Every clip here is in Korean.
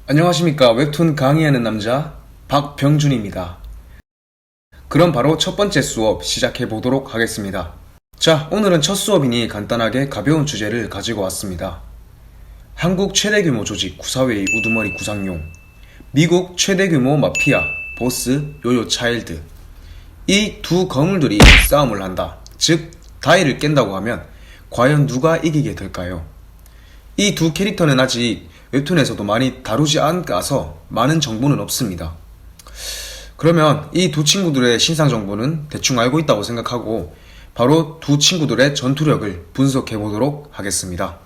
안녕하십니까. 웹툰 강의하는 남자 박병준입니다. 그럼 바로 첫 번째 수업 시작해 보도록 하겠습니다. 자, 오늘은 첫 수업이니 간단하게 가벼운 주제를 가지고 왔습니다. 한국 최대 규모 조직 구사회의 우두머리 구상용, 미국 최대 규모 마피아 보스 요요 차일드. 이 두 거물들이 싸움을 한다. 즉 다이를 깬다고 하면 과연 누가 이기게 될까요? 이 두 캐릭터는 아직 웹툰에서도 많이 다루지 않아서 많은 정보는 없습니다. 그러면 이 두 친구들의 신상 정보는 대충 알고 있다고 생각하고 바로 두 친구들의 전투력을 분석해 보도록 하겠습니다.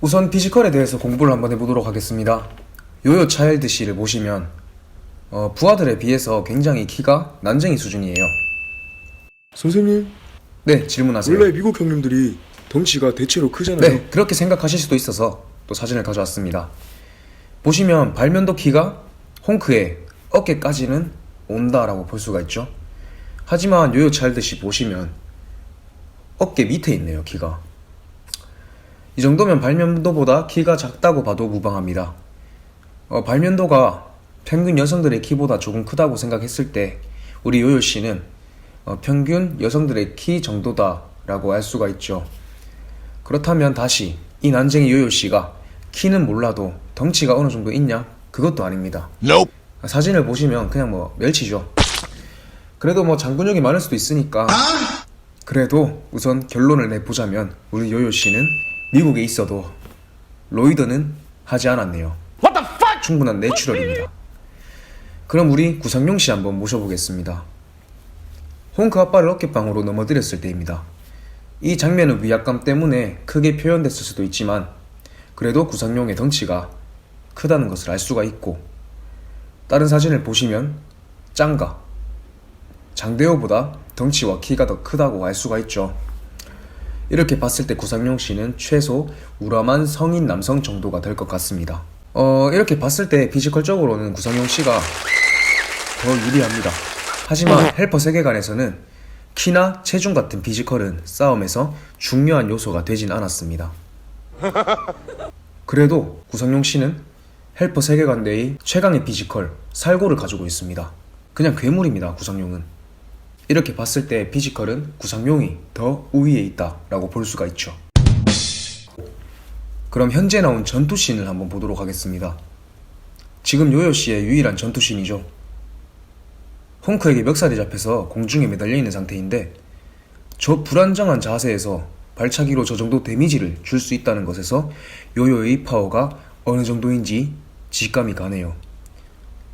우선 피지컬에 대해서 공부를 한번 해보도록 하겠습니다. 요요 차일드 씨를 보시면 부하들에 비해서 굉장히 키가 난쟁이 수준이에요. 선생님, 네, 질문하세요. 원래 미국 형님들이 덩치가 대체로 크잖아요. 네, 그렇게 생각하실 수도 있어서 또 사진을 가져왔습니다. 보시면 발면도 키가 홍크의 어깨까지는 온다라고 볼 수가 있죠. 하지만 요요 차일드씨 보시면 어깨 밑에 있네요, 키가. 이 정도면 발면도보다 키가 작다고 봐도 무방합니다. 발면도가 평균 여성들의 키보다 조금 크다고 생각했을 때 우리 요요씨는 평균 여성들의 키 정도다라고 알 수가 있죠. 그렇다면 다시 이 난쟁이 요요씨가 키는 몰라도 덩치가 어느 정도 있냐? 그것도 아닙니다. Nope. 사진을 보시면 그냥 멸치죠. 그래도 장근육이 많을 수도 있으니까 그래도 우선 결론을 내보자면 우리 요요씨는 미국에 있어도 로이드는 하지 않았네요. What the fuck? 충분한 내추럴입니다. 그럼 우리 구상용씨 한번 모셔보겠습니다. 홍크 아빠를 어깨빵으로 넘어뜨렸을 때입니다. 이 장면은 위압감 때문에 크게 표현됐을 수도 있지만 그래도 구상용의 덩치가 크다는 것을 알 수가 있고, 다른 사진을 보시면 짱가, 장대호보다 덩치와 키가 더 크다고 알 수가 있죠. 이렇게 봤을 때 구상용씨는 최소 우람한 성인 남성 정도가 될 것 같습니다. 이렇게 봤을 때 피지컬적으로는 구상용씨가 더 유리합니다. 하지만 헬퍼 세계관에서는 키나 체중 같은 피지컬은 싸움에서 중요한 요소가 되진 않았습니다. 그래도 구상용씨는 헬퍼 세계관 내의 최강의 피지컬, 살고를 가지고 있습니다. 그냥 괴물입니다, 구상용은. 이렇게 봤을 때 피지컬은 구상용이 더 우위에 있다라고 볼 수가 있죠. 그럼 현재 나온 전투씬을 한번 보도록 하겠습니다. 지금 요요씨의 유일한 전투씬이죠. 홍크에게 멱살이 잡혀서 공중에 매달려 있는 상태인데 저 불안정한 자세에서 발차기로 저 정도 데미지를 줄 수 있다는 것에서 요요의 파워가 어느 정도인지 직감이 가네요.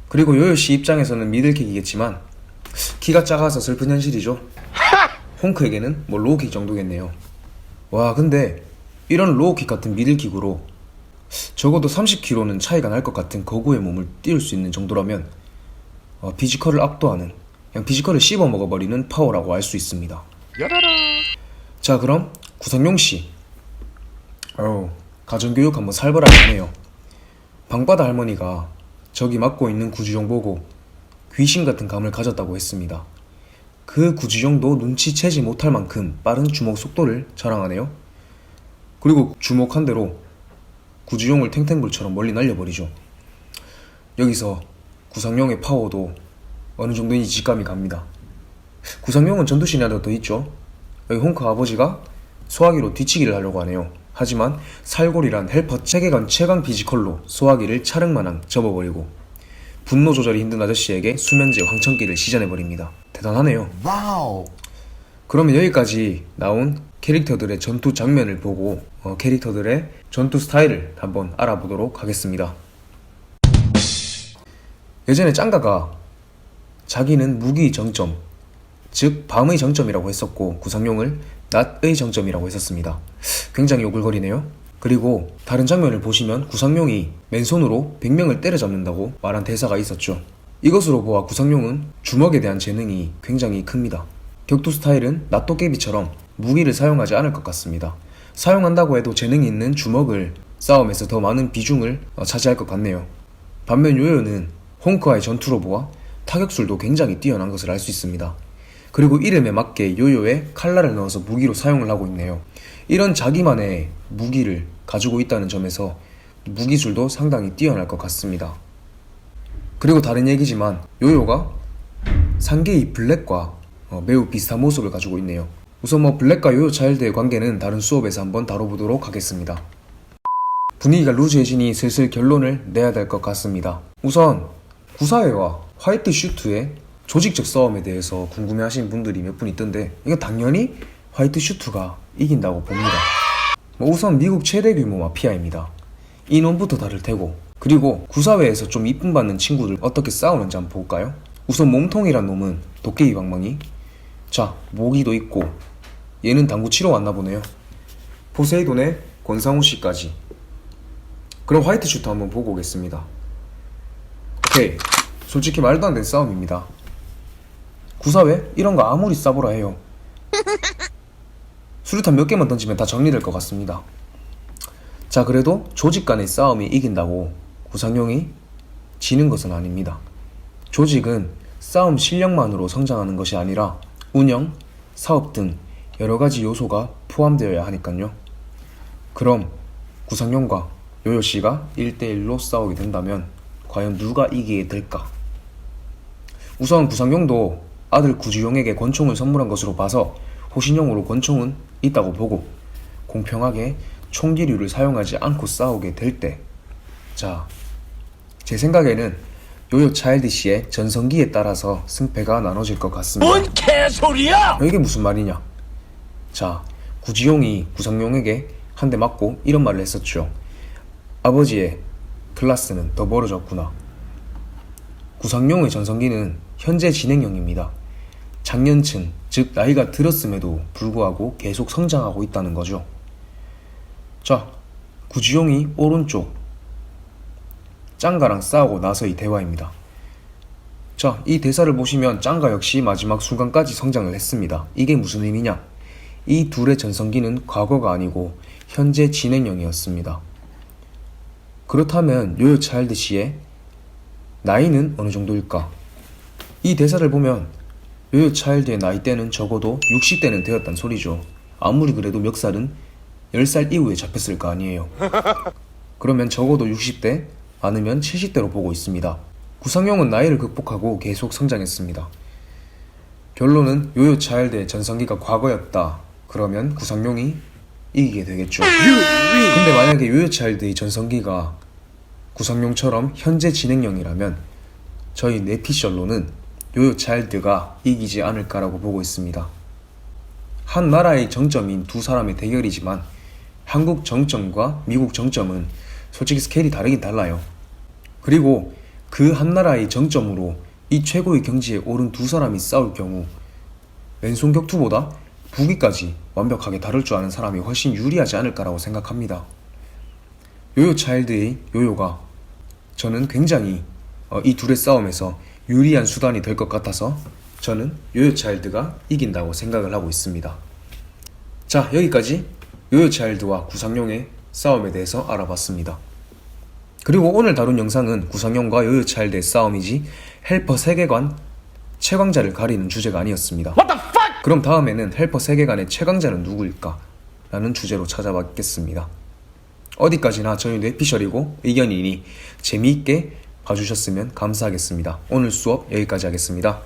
그리고 요요씨 입장에서는 미들킥이겠지만 키가 작아서 슬픈 현실이죠. 홍크에게는 로우킥 정도겠네요. 와, 근데 이런 로우킥 같은 미들킥으로 적어도 30kg는 차이가 날 것 같은 거구의 몸을 띄울 수 있는 정도라면 피지컬을 압도하는, 그냥 피지컬을 씹어 먹어버리는 파워라고 알 수 있습니다. 자, 그럼 구상용씨 가정교육 한번 살벌하게 하네요. 방바다 할머니가 저기 맡고 있는 구주종 보고 귀신 같은 감을 가졌다고 했습니다. 그 구주종도 눈치채지 못할 만큼 빠른 주먹 속도를 자랑하네요. 그리고 주먹한 대로 구주종을 탱탱불처럼 멀리 날려버리죠. 여기서 구상용의 파워도 어느 정도인지 직감이 갑니다. 구상용은 전투씬이 하나 더 있죠. 여기 홍크 아버지가 소화기로 뒤치기를 하려고 하네요. 하지만 살골이란 헬퍼 세계관 최강 피지컬로 소화기를 차륵마냥 접어버리고 분노 조절이 힘든 아저씨에게 수면제 황천기를 시전해버립니다. 대단하네요. 와우. 그러면 여기까지 나온 캐릭터들의 전투 장면을 보고 캐릭터들의 전투 스타일을 한번 알아보도록 하겠습니다. 예전에 짱가가 자기는 무기 정점, 즉 밤의 정점이라고 했었고 구상용을 낮의 정점이라고 했었습니다. 굉장히 오글거리네요. 그리고 다른 장면을 보시면 구상용이 맨손으로 100명을 때려잡는다고 말한 대사가 있었죠. 이것으로 보아 구상용은 주먹에 대한 재능이 굉장히 큽니다. 격투 스타일은 낫도깨비처럼 무기를 사용하지 않을 것 같습니다. 사용한다고 해도 재능이 있는 주먹을 싸움에서 더 많은 비중을 차지할 것 같네요. 반면 요요는 홍크와의 전투로 보아 타격술도 굉장히 뛰어난 것을 알 수 있습니다. 그리고 이름에 맞게 요요에 칼날을 넣어서 무기로 사용을 하고 있네요. 이런 자기만의 무기를 가지고 있다는 점에서 무기술도 상당히 뛰어날 것 같습니다. 그리고 다른 얘기지만 요요가 상계이 블랙과 매우 비슷한 모습을 가지고 있네요. 우선 블랙과 요요 차일드의 관계는 다른 수업에서 한번 다뤄보도록 하겠습니다. 분위기가 루즈해지니 슬슬 결론을 내야 될 것 같습니다. 우선 구사회와 화이트 슈트의 조직적 싸움에 대해서 궁금해하시는 분들이 몇 분 있던데, 이건 당연히 화이트 슈트가 이긴다고 봅니다. 우선 미국 최대 규모 마피아입니다. 인원부터 다를 테고, 그리고 구사회에서 좀 이쁨 받는 친구들 어떻게 싸우는지 한번 볼까요? 우선 몸통이란 놈은 도깨비 방망이, 자 모기도 있고, 얘는 당구 치러 왔나 보네요. 포세이돈의 권상우 씨까지. 그럼 화이트 슈트 한번 보고 오겠습니다. 오케이, 솔직히 말도 안 되는 싸움입니다. 구사회? 이런 거 아무리 싸보라 해요. 수류탄 몇 개만 던지면 다 정리될 것 같습니다. 자, 그래도 조직 간의 싸움이 이긴다고 구상용이 지는 것은 아닙니다. 조직은 싸움 실력만으로 성장하는 것이 아니라 운영, 사업 등 여러가지 요소가 포함되어야 하니깐요. 그럼 구상용과 요요씨가 1대1로 싸우게 된다면 과연 누가 이기게 될까? 우선 구상용도 아들 구지용에게 권총을 선물한 것으로 봐서 호신용으로 권총은 있다고 보고 공평하게 총기류를 사용하지 않고 싸우게 될 때, 자, 제 생각에는 요요 차일드 씨의 전성기에 따라서 승패가 나눠질 것 같습니다. 뭔 개소리야! 이게 무슨 말이냐? 자, 구지용이 구상용에게 한 대 맞고 이런 말을 했었죠. 아버지의 클라스는 더 멀어졌구나. 구상용의 전성기는 현재 진행형입니다. 장년층, 즉 나이가 들었음에도 불구하고 계속 성장하고 있다는 거죠. 자, 구지용이 오른쪽 짱가랑 싸우고 나서의 대화입니다. 자, 이 대사를 보시면 짱가 역시 마지막 순간까지 성장을 했습니다. 이게 무슨 의미냐? 이 둘의 전성기는 과거가 아니고 현재 진행형이었습니다. 그렇다면 요요 차일드 씨의 나이는 어느 정도일까? 이 대사를 보면 요요 차일드의 나이대는 적어도 60대는 되었단 소리죠. 아무리 그래도 멱살은 10살 이후에 잡혔을 거 아니에요. 그러면 적어도 60대, 많으면 70대로 보고 있습니다. 구상용은 나이를 극복하고 계속 성장했습니다. 결론은 요요 차일드의 전성기가 과거였다. 그러면 구상용이 이기게 되겠죠. 근데 만약에 요요 차일드의 전성기가 구상용처럼 현재 진행형이라면 저희 네피셜로는 요요 차일드가 이기지 않을까라고 보고 있습니다. 한 나라의 정점인 두 사람의 대결이지만 한국 정점과 미국 정점은 솔직히 스케일이 다르긴 달라요. 그리고 그 한 나라의 정점으로 이 최고의 경지에 오른 두 사람이 싸울 경우 왼손 격투보다 무기까지 완벽하게 다룰 줄 아는 사람이 훨씬 유리하지 않을까라고 생각합니다. 요요 차일드의 요요가 저는 굉장히 이 둘의 싸움에서 유리한 수단이 될 것 같아서 저는 요요 차일드가 이긴다고 생각을 하고 있습니다. 자, 여기까지 요요 차일드와 구상용의 싸움에 대해서 알아봤습니다. 그리고 오늘 다룬 영상은 구상용과 요요 차일드의 싸움이지 헬퍼 세계관 최강자를 가리는 주제가 아니었습니다. 그럼 다음에는 헬퍼 세계관의 최강자는 누구일까? 라는 주제로 찾아봤겠습니다. 어디까지나 저희 뇌피셜이고 의견이니 재미있게 봐주셨으면 감사하겠습니다. 오늘 수업 여기까지 하겠습니다.